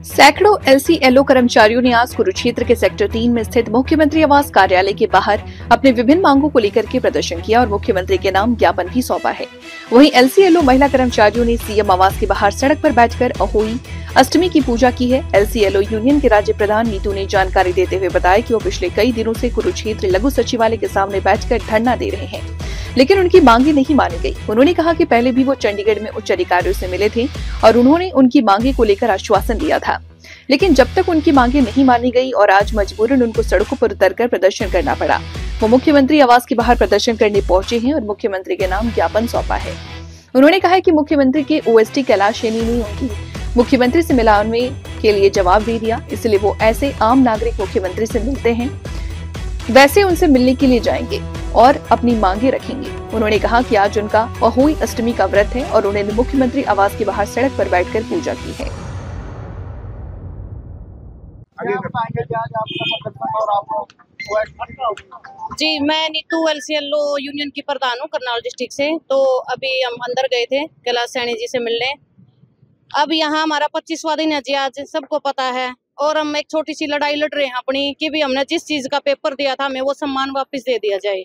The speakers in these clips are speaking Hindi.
सैकड़ों एलसीएलओ कर्मचारियों ने आज कुरुक्षेत्र के सेक्टर 3 में स्थित मुख्यमंत्री आवास कार्यालय के बाहर अपने विभिन्न मांगों को लेकर के प्रदर्शन किया और मुख्यमंत्री के नाम ज्ञापन भी सौंपा है। वहीं एलसीएलओ महिला कर्मचारियों ने सीएम आवास के बाहर सड़क पर बैठकर अहोई अष्टमी की पूजा की है। एलसीएलओ यूनियन के राज्य प्रधान नीतू ने जानकारी देते हुए बताया कि वो पिछले कई दिनों से कुरुक्षेत्र लघु सचिवालय के सामने बैठकर धरना दे रहे हैं, लेकिन उनकी मांगे नहीं मानी गई। उन्होंने कहा कि पहले भी वो चंडीगढ़ में उच्च अधिकारियों से मिले थे और उन्होंने उनकी मांगे को लेकर आश्वासन दिया था, लेकिन जब तक उनकी मांगे नहीं मानी गई और आज मजबूरन उनको सड़कों पर उतरकर प्रदर्शन करना पड़ा। वो मुख्यमंत्री आवास के बाहर प्रदर्शन करने पहुंचे हैं और मुख्यमंत्री के नाम ज्ञापन सौंपा है। उन्होंने कहा कि मुख्यमंत्री के ओएसडी कैलाश सैनी ने उनकी मुख्यमंत्री से मिलाने के लिए जवाब दे दिया, इसलिए वो ऐसे आम नागरिक मुख्यमंत्री से मिलते हैं वैसे उनसे मिलने के लिए जाएंगे और अपनी मांगे रखेंगे। उन्होंने कहा कि आज उनका अहोई अष्टमी का व्रत है और उन्होंने मुख्यमंत्री आवास के बाहर सड़क पर बैठकर पूजा की है। जी, मैं नीतू एलसीएलओ यूनियन की प्रधान हूँ करनाल डिस्ट्रिक्ट से। तो अभी हम अंदर गए थे कैलाश सैनी जी से मिलने। अब यहाँ हमारा 25वां दिन है जी, आज सबको पता है, और हम एक छोटी सी लड़ाई लड़ रहे हैं अपनी कि भी हमने जिस चीज का पेपर दिया था हमें वो सम्मान वापस दे दिया जाए।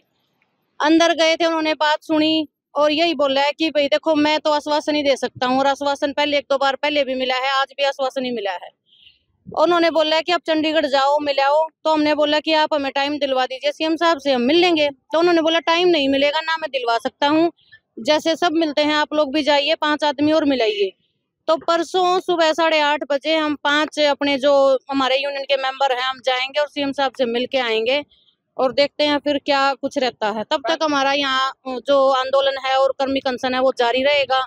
अंदर गए थे, उन्होंने बात सुनी और यही बोला है कि भाई देखो मैं तो आश्वासन ही दे सकता हूँ, और आश्वासन पहले 1-2 बार पहले भी मिला है, आज भी आश्वासन ही मिला है। उन्होंने बोला कि आप चंडीगढ़ जाओ मिलाओ। तो हमने बोला कि आप हमें टाइम दिलवा दीजिए, सीएम साहब से हम मिल लेंगे। तो उन्होंने बोला टाइम नहीं मिलेगा ना, मैं दिलवा सकता हूँ, जैसे सब मिलते हैं आप लोग भी जाइए, 5 आदमी और मिलाइए। तो परसों सुबह 8:30 बजे हम 5 अपने जो हमारे यूनियन के मेंबर हैं हम जाएंगे और सीएम साहब से मिल के आएंगे और देखते हैं फिर क्या कुछ रहता है। तब तक हमारा यहाँ जो आंदोलन है और कर्मी अनशन है वो जारी रहेगा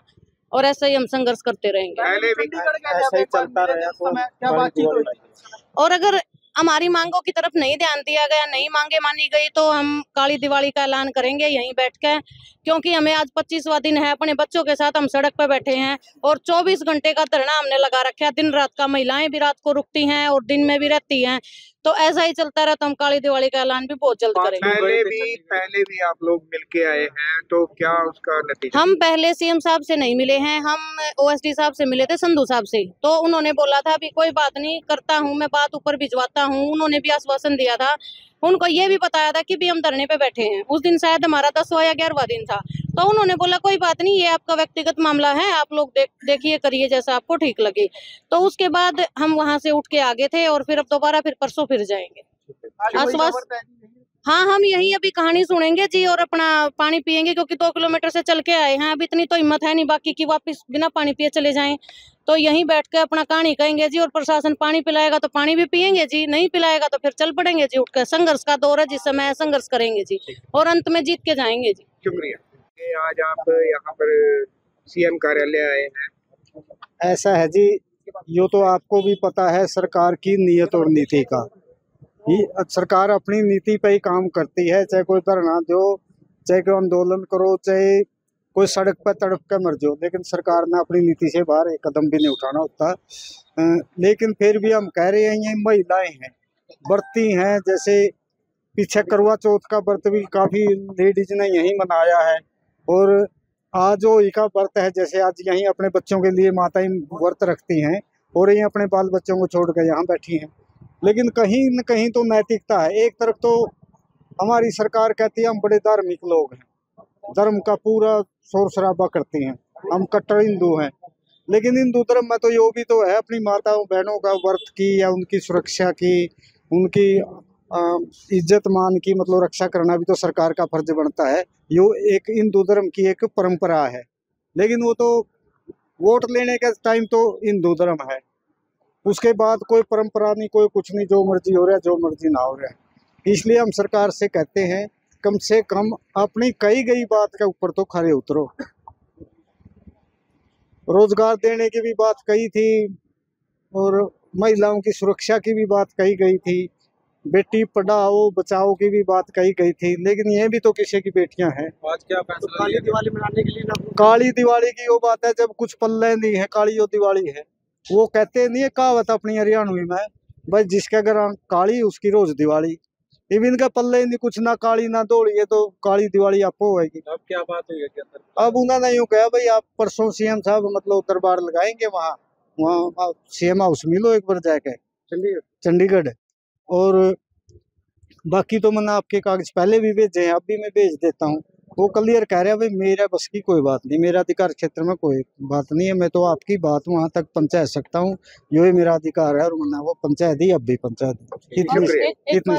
और ऐसे ही हम संघर्ष करते रहेंगे। पहले भी ऐसा ही चलता रहा। और अगर हमारी मांगों की तरफ नहीं ध्यान दिया गया, नहीं मांगे मानी गई, तो हम काली दिवाली का ऐलान करेंगे यहीं बैठ के, क्योंकि हमें आज 25वां दिन है, अपने बच्चों के साथ हम सड़क पर बैठे हैं और 24 घंटे का धरना हमने लगा रखा है। दिन रात का, महिलाएं भी रात को रुकती हैं और दिन में भी रहती हैं। तो ऐसा ही चलता रहा तो हम काली दिवाली का ऐलान भी बहुत जल्द करेंगे। पहले भी आप लोग मिलके आए हैं, तो क्या उसका नतीजा? हम पहले सीएम साहब से नहीं मिले हैं, हम ओएसडी साहब से मिले थे, संधू साहब से। तो उन्होंने बोला था अभी कोई बात नहीं, करता हूं मैं बात, ऊपर भिजवाता हूं। उन्होंने भी आश्वासन दिया था, उनको ये भी बताया था कि भी हम धरने पे बैठे हैं। उस दिन शायद हमारा 10वां या 11वां दिन था। तो उन्होंने बोला कोई बात नहीं, ये आपका व्यक्तिगत मामला है, आप लोग देखिए करिए जैसा आपको ठीक लगे। तो उसके बाद हम वहां से उठ के आगे थे और फिर अब दोबारा फिर परसों फिर जाएंगे। आश्वासन, हाँ, हम यही अभी कहानी सुनेंगे जी और अपना पानी पियेंगे, क्योंकि 2 किलोमीटर से चल के आए हैं। अब इतनी तो हिम्मत है नहीं बाकी की वापस बिना पानी पिए चले जाएं। तो यहीं बैठ के अपना कहानी कहेंगे जी, और प्रशासन पानी पिलाएगा तो पानी भी पियेंगे जी, नहीं पिलाएगा तो फिर चल पड़ेंगे जी उठकर। संघर्ष का दौर है, जिस समय संघर्ष करेंगे जी और अंत में जीत के जाएंगे जी। शुक्रिया। आज आप यहाँ पर सीएम कार्यालय आए हैं। ऐसा है जी, यो तो आपको भी पता है सरकार की नीयत और नीति का ही। सरकार अपनी नीति पे ही काम करती है, चाहे कोई धरना दो, चाहे कोई आंदोलन करो, चाहे कोई सड़क पर तड़प कर मर जाओ, लेकिन सरकार ने अपनी नीति से बाहर एक कदम भी नहीं उठाना होता। लेकिन फिर भी हम कह रहे हैं, ये महिलाएं हैं, व्रती हैं, जैसे पीछे करवा चौथ का व्रत भी काफ़ी लेडीज ने यहीं मनाया है, और आज होली का व्रत है, जैसे आज यहीं अपने बच्चों के लिए माताएं व्रत रखती हैं और यहीं अपने बाल बच्चों को छोड़ कर यहाँ बैठी हैं। लेकिन कहीं न कहीं तो नैतिकता है। एक तरफ तो हमारी सरकार कहती है हम बड़े धार्मिक लोग हैं, धर्म का पूरा शोर शराबा करते हैं, हम कट्टर हिंदू हैं, लेकिन हिंदू धर्म में तो यो भी तो है अपनी माताओं बहनों का व्रत की या उनकी सुरक्षा की, उनकी इज्जत मान की, मतलब रक्षा करना भी तो सरकार का फर्ज बनता है। यो एक हिंदू धर्म की एक परंपरा है, लेकिन वो तो वोट लेने के टाइम तो हिंदू धर्म है, उसके बाद कोई परंपरा नहीं, कोई कुछ नहीं, जो मर्जी हो रहा है, जो मर्जी ना हो रहा है। इसलिए हम सरकार से कहते हैं कम से कम अपनी कही गई बात के ऊपर तो खरे उतरो। रोजगार देने की भी बात कही थी और महिलाओं की सुरक्षा की भी बात कही गई थी, बेटी पढ़ाओ बचाओ की भी बात कही गई थी, लेकिन ये भी तो किसी की बेटियां हैं। आज क्या फैसला? तो काली दिवाली मनाने के लिए ना, काली दिवाली की वो बात है जब कुछ पल्ले नहीं है, काली जो दिवाली है। वो कहते नहीं है कहावत अपनी हरियाणवी में, भाई जिसके घर काली उसकी रोज दिवाली। इवन का पल्ले नहीं कुछ, ना काली ना दौड़ी है, तो काली दिवाली आपको होगी। अब क्या बात हुई है? अब उन्होंने यूँ कहा भाई आप परसों सीएम साहब मतलब दरबार लगाएंगे, वहाँ CM हाउस मिलो एक बार जाके चंडीगढ़। चंडीगढ़। और बाकी तो मैंने आपके कागज पहले भी भेजे हैं, अब भी मैं भेज देता हूँ। वो क्लियर कह रहे हैं भाई मेरा बस की कोई बात नहीं, मेरा अधिकार क्षेत्र में कोई बात नहीं है, मैं तो आपकी बात वहां तक पहुंचा सकता हूँ, ये मेरा अधिकार है। और मैंने वो पंचायत दी, अब भी पंचायत दी। शुक्रिया। इतनी